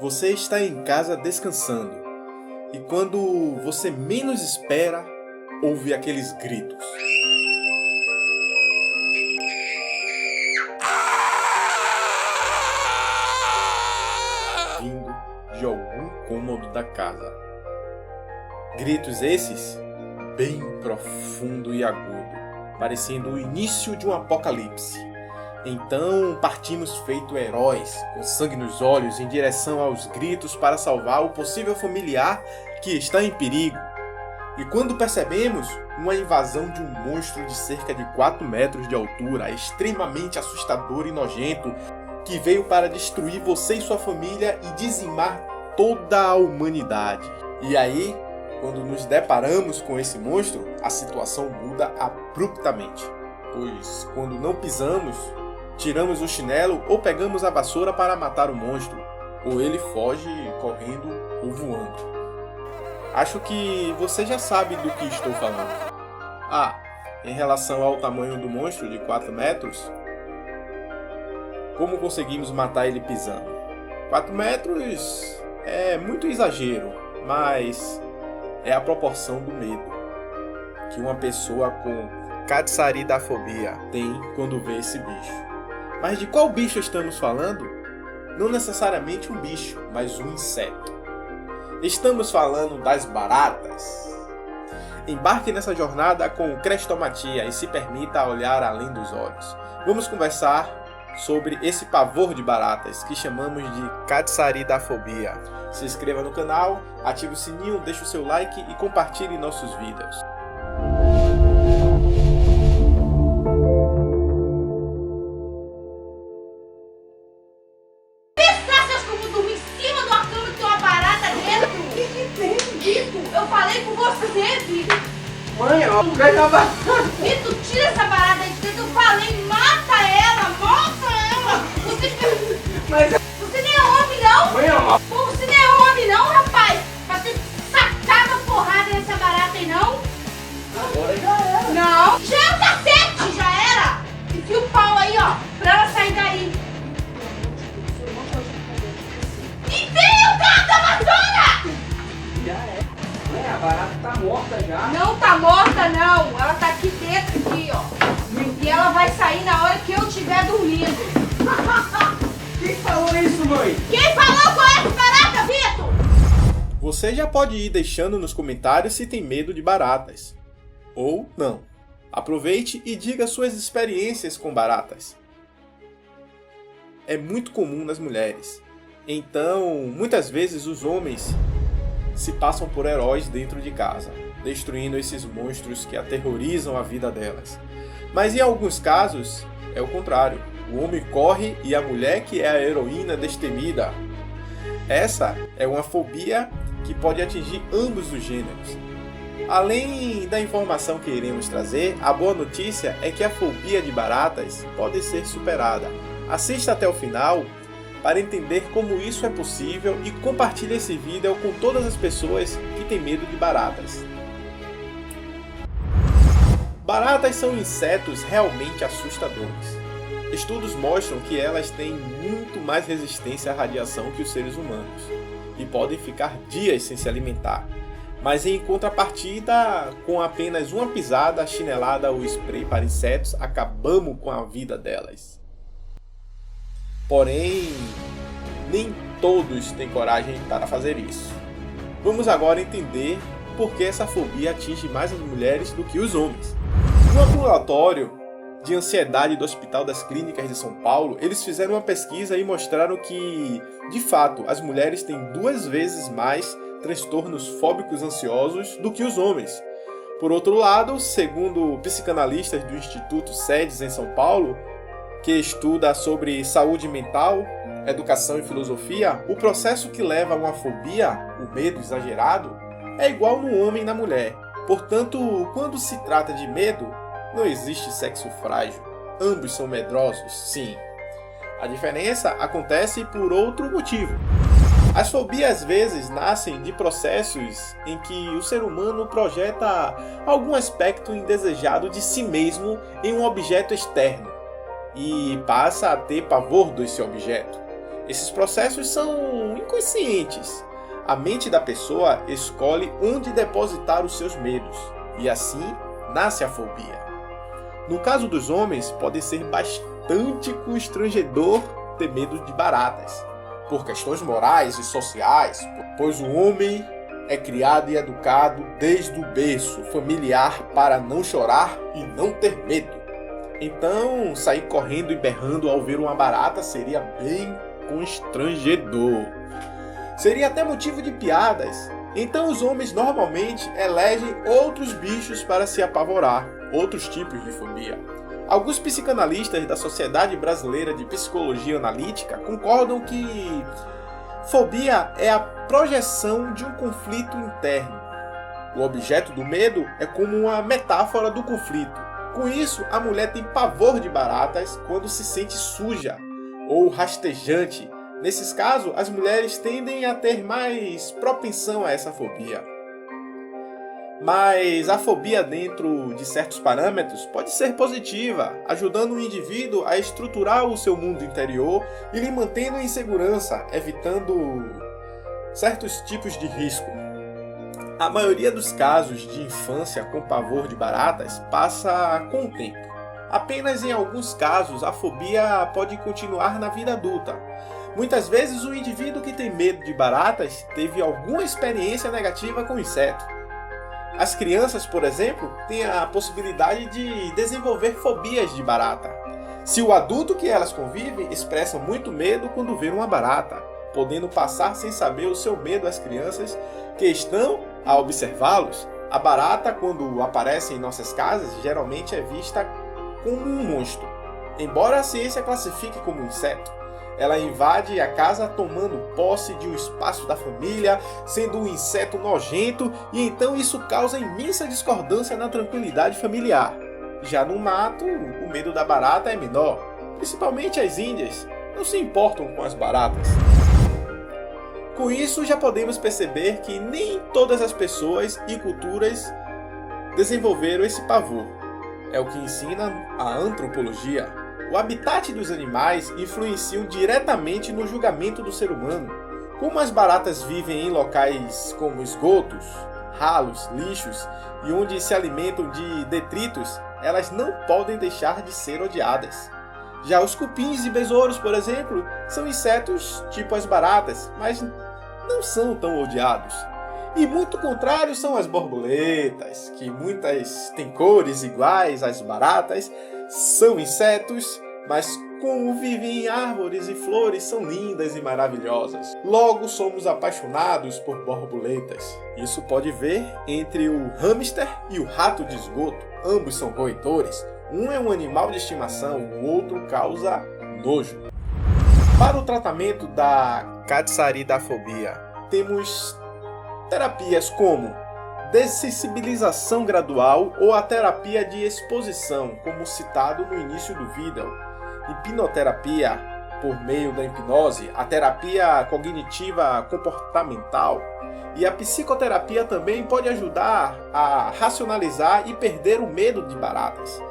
Você está em casa descansando e quando você menos espera, ouve aqueles gritos. Vindo de algum cômodo da casa. Gritos esses bem profundo e agudo, parecendo o início de um apocalipse. Então partimos feito heróis, com sangue nos olhos, em direção aos gritos para salvar o possível familiar que está em perigo. E quando percebemos uma invasão de um monstro de cerca de 4 metros de altura, extremamente assustador e nojento, que veio para destruir você e sua família e dizimar toda a humanidade. E aí, quando nos deparamos com esse monstro, a situação muda abruptamente. Pois quando não pisamos, tiramos o chinelo ou pegamos a vassoura para matar o monstro, ou ele foge correndo ou voando. Acho que você já sabe do que estou falando. Em relação ao tamanho do monstro de 4 metros, como conseguimos matar ele pisando? 4 metros é muito exagero, mas é a proporção do medo que uma pessoa com catsaridafobia tem quando vê esse bicho. Mas de qual bicho estamos falando? Não necessariamente um bicho, mas um inseto. Estamos falando das baratas. Embarque nessa jornada com crestomatia e se permita olhar além dos olhos. Vamos conversar sobre esse pavor de baratas que chamamos de catsaridafobia. Se inscreva no canal, ative o sininho, deixe o seu like e compartilhe nossos vídeos. Eu falei com você, Vitor. Mãe, ó, pegava. Vitor, tira essa barata aí de dentro. Eu falei, mata ela. Você nem é homem, não? Mãe, ó. Pô, você nem é homem, não, rapaz? Pra ter sacado uma porrada nessa barata aí, não? Agora já era. Não. Já é o cacete, já era. Enfia o pau aí, ó, pra ela sair daí. Enfia o gato da vassoura! Já é. Mãe, a barata tá morta já. Não tá morta, não. Ela tá aqui dentro, aqui, ó. E ela vai sair na hora que eu estiver dormindo. Quem falou isso, mãe? Quem falou com essa barata, Vitor? Você já pode ir deixando nos comentários se tem medo de baratas. Ou não. Aproveite e diga suas experiências com baratas. É muito comum nas mulheres. Então, muitas vezes os homens se passam por heróis dentro de casa, destruindo esses monstros que aterrorizam a vida delas. Mas em alguns casos, é o contrário. O homem corre e a mulher que é a heroína destemida. Essa é uma fobia que pode atingir ambos os gêneros. Além da informação que iremos trazer, a boa notícia é que a fobia de baratas pode ser superada. Assista até o final para entender como isso é possível e compartilhe esse vídeo com todas as pessoas que têm medo de baratas. Baratas são insetos realmente assustadores. Estudos mostram que elas têm muito mais resistência à radiação que os seres humanos e podem ficar dias sem se alimentar. Mas em contrapartida, com apenas uma pisada, chinelada ou spray para insetos, acabamos com a vida delas. Porém, nem todos têm coragem para fazer isso. Vamos agora entender por que essa fobia atinge mais as mulheres do que os homens. No ambulatório de ansiedade do Hospital das Clínicas de São Paulo, eles fizeram uma pesquisa e mostraram que, de fato, as mulheres têm 2 vezes mais transtornos fóbicos ansiosos do que os homens. Por outro lado, segundo psicanalistas do Instituto SEDES em São Paulo, que estuda sobre saúde mental, educação e filosofia, o processo que leva a uma fobia, o medo exagerado, é igual no homem e na mulher. Portanto, quando se trata de medo, não existe sexo frágil. Ambos são medrosos, sim. A diferença acontece por outro motivo. As fobias às vezes nascem de processos em que o ser humano projeta algum aspecto indesejado de si mesmo em um objeto externo e passa a ter pavor desse objeto. Esses processos são inconscientes. A mente da pessoa escolhe onde depositar os seus medos, e assim nasce a fobia. No caso dos homens, pode ser bastante constrangedor ter medo de baratas, por questões morais e sociais, pois o homem é criado e educado desde o berço familiar para não chorar e não ter medo. Então, sair correndo e berrando ao ver uma barata seria bem constrangedor. Seria até motivo de piadas. Então os homens normalmente elegem outros bichos para se apavorar, outros tipos de fobia. Alguns psicanalistas da Sociedade Brasileira de Psicologia Analítica concordam que fobia é a projeção de um conflito interno. O objeto do medo é como uma metáfora do conflito. Com isso, a mulher tem pavor de baratas quando se sente suja ou rastejante. Nesses casos, as mulheres tendem a ter mais propensão a essa fobia. Mas a fobia, dentro de certos parâmetros, pode ser positiva, ajudando o indivíduo a estruturar o seu mundo interior e lhe mantendo em segurança, evitando certos tipos de risco. A maioria dos casos de infância com pavor de baratas passa com o tempo. Apenas em alguns casos a fobia pode continuar na vida adulta. Muitas vezes o indivíduo que tem medo de baratas teve alguma experiência negativa com o inseto. As crianças, por exemplo, têm a possibilidade de desenvolver fobias de barata. Se o adulto que elas convivem expressa muito medo quando vê uma barata, podendo passar sem saber o seu medo às crianças que estão a observá-los. A barata, quando aparece em nossas casas, geralmente é vista como um monstro. Embora a ciência classifique como um inseto, ela invade a casa tomando posse de um espaço da família, sendo um inseto nojento, e então isso causa imensa discordância na tranquilidade familiar. Já no mato, o medo da barata é menor, principalmente as índias não se importam com as baratas. Com isso, já podemos perceber que nem todas as pessoas e culturas desenvolveram esse pavor. É o que ensina a antropologia. O habitat dos animais influencia diretamente no julgamento do ser humano. Como as baratas vivem em locais como esgotos, ralos, lixos e onde se alimentam de detritos, elas não podem deixar de ser odiadas. Já os cupins e besouros, por exemplo, são insetos tipo as baratas, mas não são tão odiados. E muito contrário são as borboletas, que muitas têm cores iguais às baratas, são insetos, mas como vivem em árvores e flores, são lindas e maravilhosas. Logo somos apaixonados por borboletas. Isso pode ver entre o hamster e o rato de esgoto. Ambos são roedores. Um é um animal de estimação, o outro causa nojo. Para o tratamento da catsaridafobia, temos terapias como dessensibilização gradual ou a terapia de exposição, como citado no início do vídeo, hipnoterapia por meio da hipnose, a terapia cognitiva comportamental e a psicoterapia também pode ajudar a racionalizar e perder o medo de baratas.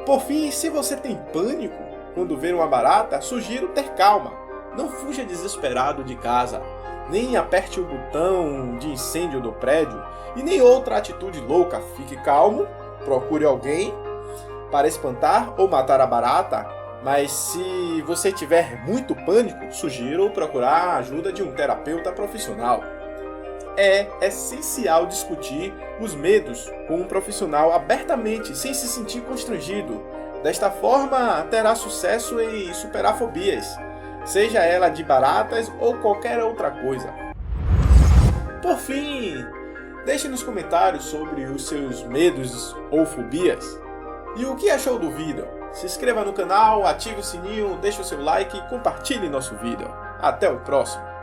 Por fim, se você tem pânico quando ver uma barata, sugiro ter calma. Não fuja desesperado de casa, nem aperte o botão de incêndio do prédio e nem outra atitude louca. Fique calmo, procure alguém para espantar ou matar a barata, mas se você tiver muito pânico, sugiro procurar a ajuda de um terapeuta profissional. É essencial discutir os medos com um profissional abertamente, sem se sentir constrangido. Desta forma, terá sucesso em superar fobias, seja ela de baratas ou qualquer outra coisa. Por fim, deixe nos comentários sobre os seus medos ou fobias e o que achou do vídeo. Se inscreva no canal, ative o sininho, deixe o seu like e compartilhe nosso vídeo. Até o próximo!